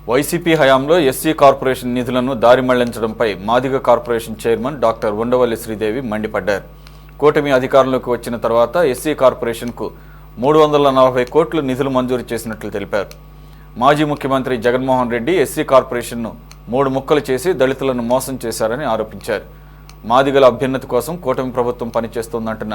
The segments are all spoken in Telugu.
వైసీపీ హయాంలో ఎస్సీ కార్పొరేషన్ నిధులను దారి మళ్లించడంపై Madiga corporation chairman doctor Undavalli Sridevi మండిపడ్డారు. కూటమి అధికారంలోకి వచ్చిన తర్వాత ఎస్సీ కార్పొరేషన్కు 340 కోట్లు నిధులు మంజూరు చేసినట్లు తెలిపారు. మాజీ ముఖ్యమంత్రి జగన్మోహన్ రెడ్డి ఎస్సీ కార్పొరేషన్ను 3 ముక్కలు చేసి దళితులను మోసం చేశారని ఆరోపించారు. మాదిగల అభ్యున్నతి కోసం కూటమి ప్రభుత్వం పనిచేస్తోందంటున్న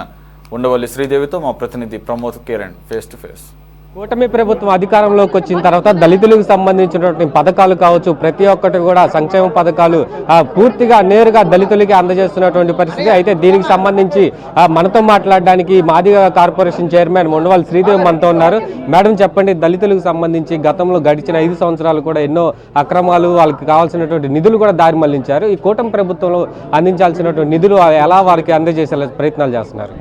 ఉండవల్లి శ్రీదేవితో మా ప్రతినిధి Pramod Kiran face to face. కూటమి ప్రభుత్వం అధికారంలోకి వచ్చిన తర్వాత దళితులకు సంబంధించినటువంటి పథకాలు కావచ్చు, ప్రతి ఒక్కటి కూడా సంక్షేమ పథకాలు పూర్తిగా నేరుగా దళితులకి అందజేస్తున్నటువంటి పరిస్థితి. అయితే దీనికి సంబంధించి మనతో మాట్లాడడానికి మాదిగ కార్పొరేషన్ చైర్మన్ ఉండవల్లి శ్రీదేవి మనతో ఉన్నారు. మేడం, చెప్పండి, దళితులకు సంబంధించి గతంలో గడిచిన 5 సంవత్సరాలు కూడా ఎన్నో అక్రమాలు, వాళ్ళకి కావాల్సినటువంటి నిధులు కూడా దారి మళ్లించారు. ఈ కూటమి ప్రభుత్వంలో అందించాల్సినటువంటి నిధులు ఎలా వారికి అందజేసే ప్రయత్నాలు చేస్తున్నారు?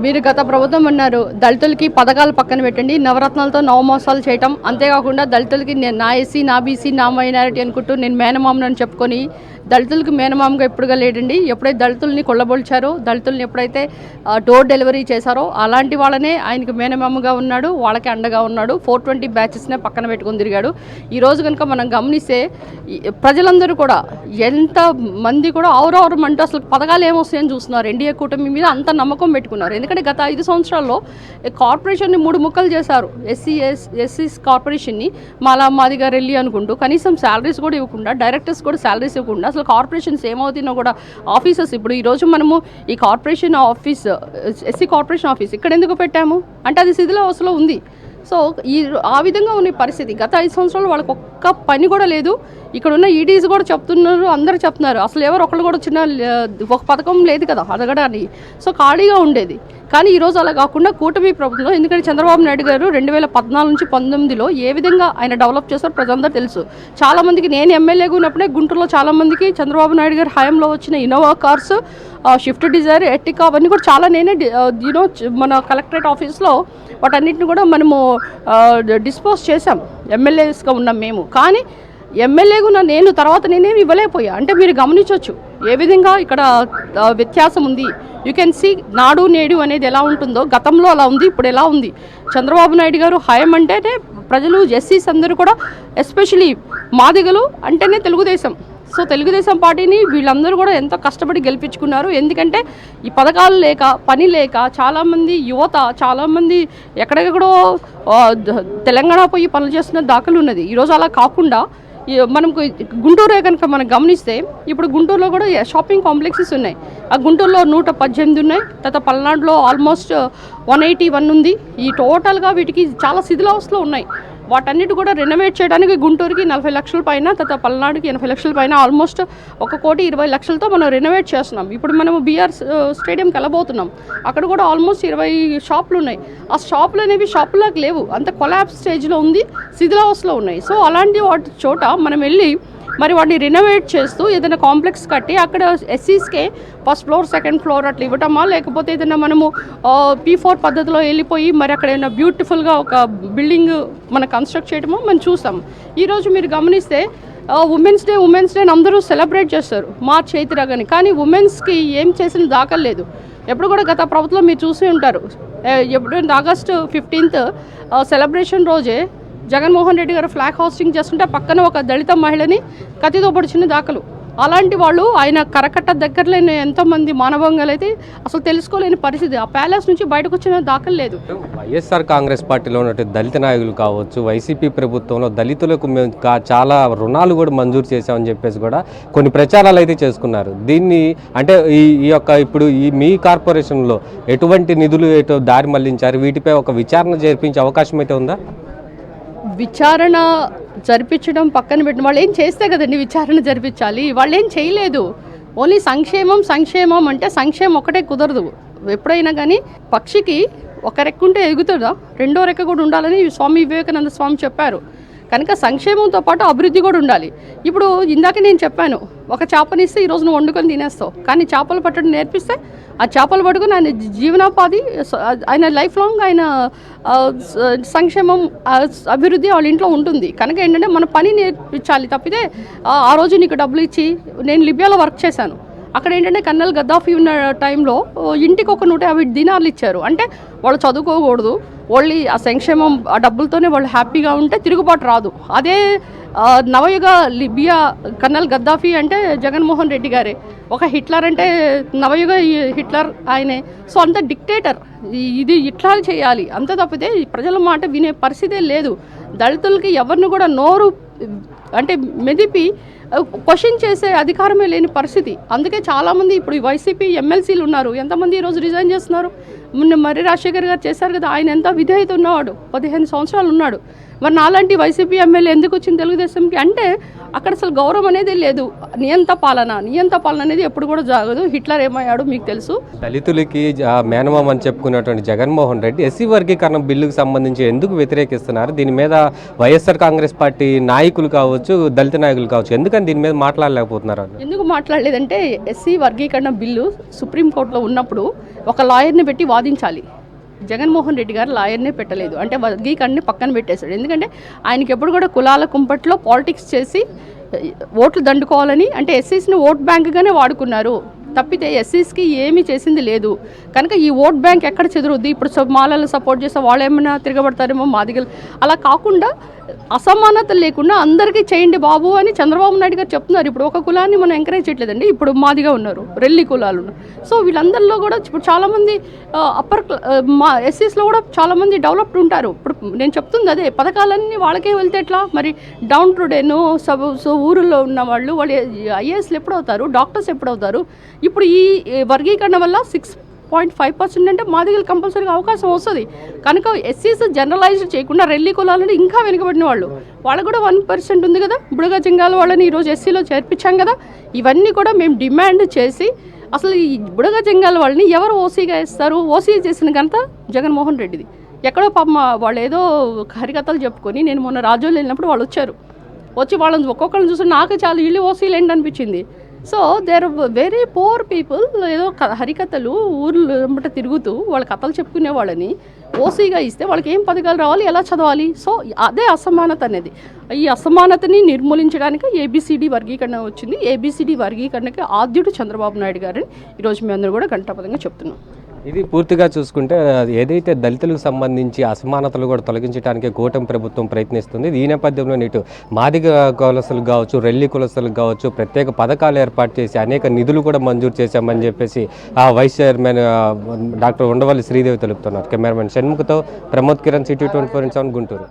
మీరు గత ప్రభుత్వం అన్నారు దళితులకి పథకాలు పక్కన పెట్టండి, నవరత్నాలతో నవమోసాలు చేయటం, అంతేకాకుండా దళితులకి నా ఎస్సీ, నా బీసీ, నా మైనారిటీ అనుకుంటూ నేను మేనమామని చెప్పుకొని దళితులకి మేనమామగా ఎప్పుడుగా లేడండి. ఎప్పుడైతే దళితుల్ని కొల్లబొల్చారో, దళితుల్ని ఎప్పుడైతే డోర్ డెలివరీ చేశారో అలాంటి వాళ్ళనే ఆయనకి మేనమామగా ఉన్నాడు, వాళ్ళకి అండగా ఉన్నాడు. 420 బ్యాచెస్నే పక్కన పెట్టుకుని తిరిగాడు. ఈరోజు కనుక మనం గమనిస్తే ప్రజలందరూ కూడా ఎంత మంది కూడా ఆవురావురమంటూ అసలు పథకాలు ఏమొస్తాయని చూస్తున్నారు. ఎన్డీఏ కూటమి మీద అంత నమ్మకం పెట్టుకున్నారు. ఎందుకంటే గత 5 సంవత్సరాల్లో కార్పొరేషన్ని 3 ముక్కలు చేశారు. ఎస్సీ కార్పొరేషన్ని మాదిగ రెల్లి అనుకుంటూ కనీసం శాలరీస్ కూడా ఇవ్వకుండా, డైరెక్టర్స్ కూడా శాలరీస్ ఇవ్వకుండా, అసలు కార్పొరేషన్స్ ఏమవుతుందో కూడా ఆఫీసెస్ ఇప్పుడు ఈరోజు మనము ఈ corporation office, SC corporation office ఇక్కడ ఎందుకు పెట్టాము అంటే అది శిథిలావస్థలో ఉంది. సో ఆ విధంగా ఉన్న పరిస్థితి. గత 5 సంవత్సరాలు వాళ్ళకి ఒక్క పని కూడా లేదు. ఇక్కడ ఉన్న ఈడీస్ కూడా చెప్తున్నారు, అందరూ చెప్తున్నారు అసలు ఎవరు ఒకళ్ళు కూడా చిన్న ఒక పథకం లేదు కదా అడగడానికి. సో ఖాళీగా ఉండేది. కానీ ఈరోజు అలా కాకుండా కూటమి ప్రభుత్వం, ఎందుకంటే చంద్రబాబు నాయుడు గారు 2014 నుంచి 19లో ఏ విధంగా ఆయన డెవలప్ చేస్తారో ప్రజలందరూ తెలుసు. చాలామందికి నేను ఎమ్మెల్యేగా ఉన్నప్పుడే గుంటూరులో చాలామందికి చంద్రబాబు నాయుడు గారు హయాంలో వచ్చిన Innova cars, Swift Dzire, Ertiga అవన్నీ కూడా చాలా నేనే మన కలెక్టరేట్ ఆఫీస్లో వాటన్నిటిని కూడా మనము డిస్పోజ్ చేశాం. ఎమ్మెల్యేస్గా ఉన్నాం మేము. కానీ ఎమ్మెల్యేగా ఉన్న నేను తర్వాత నేనేమి ఇవ్వలేకపోయా. అంటే మీరు గమనించవచ్చు ఏ విధంగా ఇక్కడ వ్యత్యాసం ఉంది. యూ కెన్ సీ నాడు నేడు అనేది ఎలా ఉంటుందో, గతంలో అలా ఉంది, ఇప్పుడు ఎలా ఉంది. చంద్రబాబు నాయుడు గారు హయం అంటేనే ప్రజలు, ఎస్సీస్ అందరూ కూడా, ఎస్పెషలీ మాదిగలు అంటేనే తెలుగుదేశం. సో తెలుగుదేశం పార్టీని వీళ్ళందరూ కూడా ఎంతో కష్టపడి గెలిపించుకున్నారు. ఎందుకంటే ఈ పథకాలు లేక, పని లేక చాలామంది యువత, చాలామంది ఎక్కడెక్కడో తెలంగాణ పోయి పనులు చేస్తున్న దాఖలు ఉన్నది. ఈరోజు అలా కాకుండా మనం గుంటూరే కనుక మనం గమనిస్తే ఇప్పుడు గుంటూరులో కూడా షాపింగ్ కాంప్లెక్సెస్ ఉన్నాయి. ఆ గుంటూరులో 118 ఉన్నాయి. తర్వాత పల్నాడులో ఆల్మోస్ట్ 181 ఉంది. ఈ టోటల్గా వీటికి చాలా శిథిలావస్థలో ఉన్నాయి. వాటన్నిటి కూడా రెనోవేట్ చేయడానికి గుంటూరుకి 40 లక్షల పైన, తర్వాత పల్నాడుకి 80 లక్షల పైన, ఆల్మోస్ట్ 1,20,00,000తో మనం రెనోవేట్ చేస్తున్నాం. ఇప్పుడు మనము బీఆర్ స్టేడియంకి వెళ్ళబోతున్నాం. అక్కడ కూడా ఆల్మోస్ట్ 20 షాపులు ఉన్నాయి. ఆ షాపులు అనేవి షాపులకు లేవు, అంత కొలాప్స్ స్టేజ్లో ఉంది, శిథిలావస్థలో ఉన్నాయి. సో అలాంటి వాటి చోట మనం వెళ్ళి మరి వాటిని రెనోవేట్ చేస్తూ ఏదైనా కాంప్లెక్స్ కట్టి అక్కడ ఎస్సీస్కే ఫస్ట్ ఫ్లోర్, సెకండ్ ఫ్లోర్ అట్లా ఇవ్వటమా, లేకపోతే ఏదైనా మనము P4 పద్ధతిలో వెళ్ళిపోయి మరి అక్కడ ఏదైనా బ్యూటిఫుల్గా ఒక బిల్డింగ్ మనం కన్స్ట్రక్ట్ చేయడమో మనం చూసాం. ఈరోజు మీరు గమనిస్తే ఉమెన్స్ డే అందరూ సెలబ్రేట్ చేస్తారు మార్చ్ 8 రాగానే. కానీ ఉమెన్స్కి ఏం చేసిన దాఖలు లేదు. ఎప్పుడు కూడా గత ప్రభుత్వం మీరు చూసి ఉంటారు, ఎప్పుడు ఆగస్టు 15th సెలబ్రేషన్ రోజే జగన్మోహన్ రెడ్డి గారు ఫ్లాగ్ హోస్టింగ్ చేస్తుంటే పక్కన ఒక దళిత మహిళని కత్తితో పొడిచిన దాఖలు. అలాంటి వాళ్ళు ఆయన కరకట్ట దగ్గరలేని ఎంతోమంది మానభంగాలు అయితే అసలు తెలుసుకోలేని పరిస్థితి. ఆ ప్యాలెస్ నుంచి బయటకు వచ్చిన దాఖలు లేదు. వైఎస్ఆర్ కాంగ్రెస్ పార్టీలో ఉన్నటువంటి దళిత నాయకులు కావచ్చు, వైసీపీ ప్రభుత్వంలో దళితులకు మేము చాలా రుణాలు కూడా మంజూరు చేశామని చెప్పేసి కూడా కొన్ని ప్రచారాలు అయితే చేసుకున్నారు. దీన్ని అంటే ఈ యొక్క ఇప్పుడు మీ కార్పొరేషన్లో ఎటువంటి నిధులు దారి మళ్లించారు, వీటిపై ఒక విచారణ జరిపించే అవకాశం అయితే ఉందా? విచారణ జరిపించడం పక్కన పెట్టిన వాళ్ళు ఏం చేస్తే కదండి విచారణ జరిపించాలి. వాళ్ళు ఏం చేయలేదు. ఓన్లీ సంక్షేమం అంటే సంక్షేమం ఒకటే కుదరదు. ఎప్పుడైనా కానీ పక్షికి ఒక రెక్క ఉంటే ఎగుతుందా, రెండో రెక్క కూడా ఉండాలని స్వామి వివేకానంద స్వామి చెప్పారు. కనుక సంక్షేమంతో పాటు అభివృద్ధి కూడా ఉండాలి. ఇప్పుడు ఇందాక నేను చెప్పాను, ఒక చేపనిస్తే ఈరోజు నువ్వు వండుకొని తినేస్తావు, కానీ చేపలు పట్టడం నేర్పిస్తే ఆ చేపలు పట్టుకుని ఆయన జీవనోపాధి, ఆయన లైఫ్ లాంగ్ ఆయన సంక్షేమం, అభివృద్ధి వాళ్ళ ఇంట్లో ఉంటుంది. కనుక ఏంటంటే మన పని నేర్పించాలి తప్పితే ఆ రోజు నీకు డబ్బులు ఇచ్చి, నేను లిబియాలో వర్క్ చేశాను, అక్కడ ఏంటంటే కర్నల్ గద్దాఫీ ఉన్న టైంలో ఇంటికి ఒక 150 దినార్లు ఇచ్చారు. అంటే వాళ్ళు చదువుకోకూడదు, వాళ్ళు ఆ సంక్షేమం ఆ డబ్బులతోనే వాళ్ళు హ్యాపీగా ఉంటే తిరుగుబాటు రాదు. అదే నవయుగ లిబియా కర్నల్ గద్దాఫీ అంటే జగన్మోహన్ రెడ్డి గారే, ఒక హిట్లర్ అంటే నవయుగ హిట్లర్ ఆయనే. సో అంత డిక్టేటర్, ఇది ఇట్లా చేయాలి అంత తప్పితే ప్రజల మాట వినే పరిస్థితే లేదు. దళితులకి ఎవరిని కూడా నోరు అంటే మెదిపి క్వశ్చన్ చేసే అధికారమే లేని పరిస్థితి. అందుకే చాలామంది ఇప్పుడు వైసీపీ ఎమ్మెల్సీలు ఉన్నారు, ఎంతమంది ఈరోజు రిజైన్ చేస్తున్నారు. మొన్న మర్రి రాజశేఖర్ గారు చేశారు కదా, ఆయన ఎంత విధేయత ఉన్నవాడు, 15 సంవత్సరాలు ఉన్నాడు. మరి నాలాంటి వైసీపీ ఎమ్మెల్యే ఎందుకు వచ్చింది తెలుగుదేశంకి అంటే అక్కడ అసలు గౌరవం అనేది లేదు. నియంత పాలన అనేది ఎప్పుడు కూడా జరగదు. హిట్లర్ ఏమయ్యాడు మీకు తెలుసు. దళితులకి మేనమామ అని చెప్పుకున్నటువంటి జగన్మోహన్ రెడ్డి ఎస్సీ వర్గీకరణ బిల్లుకు సంబంధించి ఎందుకు వ్యతిరేకిస్తున్నారు? దీని మీద వైఎస్ఆర్ కాంగ్రెస్ పార్టీ నాయకులు కావచ్చు, దళిత నాయకులు కావచ్చు, ఎందుకని దీని మీద మాట్లాడలేకపోతున్నారు? ఎందుకు మాట్లాడలేదంటే ఎస్సీ వర్గీకరణ బిల్లు సుప్రీంకోర్టులో ఉన్నప్పుడు ఒక లాయర్ని పెట్టి వాదించాలి. జగన్మోహన్ రెడ్డి గారు లాయర్నే పెట్టలేదు, అంటే వర్గీకరణని పక్కన పెట్టేశాడు. ఎందుకంటే ఆయనకి ఎప్పుడు కూడా కులాల కుంపట్లో పాలిటిక్స్ చేసి ఓట్లు దండుకోవాలని, అంటే ఎస్సీస్ని ఓట్ బ్యాంక్గానే వాడుకున్నారు తప్పితే ఎస్సీస్కి ఏమీ చేసింది లేదు. కనుక ఈ ఓట్ బ్యాంక్ ఎక్కడ చెదురుద్ది? ఇప్పుడు మాలలు సపోర్ట్ చేస్తే వాళ్ళు ఏమైనా తిరగబడతారేమో, మాదిగలు అలా కాకుండా అసమానత లేకుండా అందరికీ చేయండి బాబు అని చంద్రబాబు నాయుడు గారు చెప్తున్నారు. ఇప్పుడు ఒక కులాన్ని మనం ఎంకరేజ్ చేయట్లేదండి. ఇప్పుడు మాదిగా ఉన్నారు, రెల్లి కులాలు ఉన్నారు. సో వీళ్ళందరిలో కూడా ఇప్పుడు చాలామంది మా ఎస్సీస్లో కూడా చాలామంది డెవలప్డ్ ఉంటారు. ఇప్పుడు నేను చెప్తుంది అదే, పథకాలన్నీ వాళ్ళకే వెళ్తే ఎట్లా? మరి డౌన్ టు డేను ఊరిలో ఉన్న వాళ్ళు ఐఏఎస్లు ఎప్పుడు అవుతారు, డాక్టర్స్ ఎప్పుడు అవుతారు? ఇప్పుడు ఈ వర్గీకరణ వల్ల 6.5% అంటే మాదిగలు కంపల్సరీగా అవకాశం వస్తుంది. కనుక ఎస్సీస్ జనరలైజ్డ్ చేయకుండా రెల్లి కులాలని ఇంకా వెనుకబడిన వాళ్ళకు కూడా 1% ఉంది కదా. బుడగ జింగాల వాళ్ళని ఈరోజు ఎస్సీలో చేర్పించాం కదా. ఇవన్నీ కూడా మేము డిమాండ్ చేసి అసలు ఈ బుడగ జింగాల వాళ్ళని ఎవరు ఓసీగా ఇస్తారు? ఓసీ చేసిన ఘనత జగన్మోహన్ రెడ్డిది. ఎక్కడో పాపం వాళ్ళు ఏదో హరికథలు చెప్పుకొని, నేను మొన్న రాజోళ్ళు వెళ్ళినప్పుడు వాళ్ళు వచ్చి వాళ్ళని ఒక్కొక్కరిని చూసి నాకు చాలా ఇల్లు ఓసీలు ఏంటి అనిపించింది. So there very poor people, ఏదో హరికథలు ఊర్లు వెంబట తిరుగుతూ వాళ్ళ కథలు చెప్పుకునే వాళ్ళని ఓసీగా ఇస్తే వాళ్ళకి ఏం పథకాలు రావాలి, ఎలా చదవాలి? సో అదే అసమానత అనేది. ఈ అసమానతని నిర్మూలించడానికి ఏబిసిడి వర్గీకరణ వచ్చింది. ఏబిసిడి వర్గీకరణకి ఆద్యుడు చంద్రబాబు నాయుడు గారని ఈరోజు మీ అందరూ కూడా గంటాపదంగా చెప్తున్నాం. ఇది పూర్తిగా చూసుకుంటే ఏదైతే దళితులకు సంబంధించి అసమానతలు కూడా తొలగించడానికి కూటమి ప్రభుత్వం ప్రయత్నిస్తుంది. ఈ నేపథ్యంలో ఇటు మాదిగ కులస్తులకు కావచ్చు, రెల్లి కులస్తులకు కావచ్చు ప్రత్యేక పథకాలు ఏర్పాటు చేసి అనేక నిధులు కూడా మంజూరు చేశామని చెప్పేసి ఆ vice chairman doctor Undavalli Sridevi తెలుపుతున్నారు. కెమెరామెన్ షణ్ముఖతో ప్రమోద్ కిరణ్, సిటీ 24/7 గుంటూరు.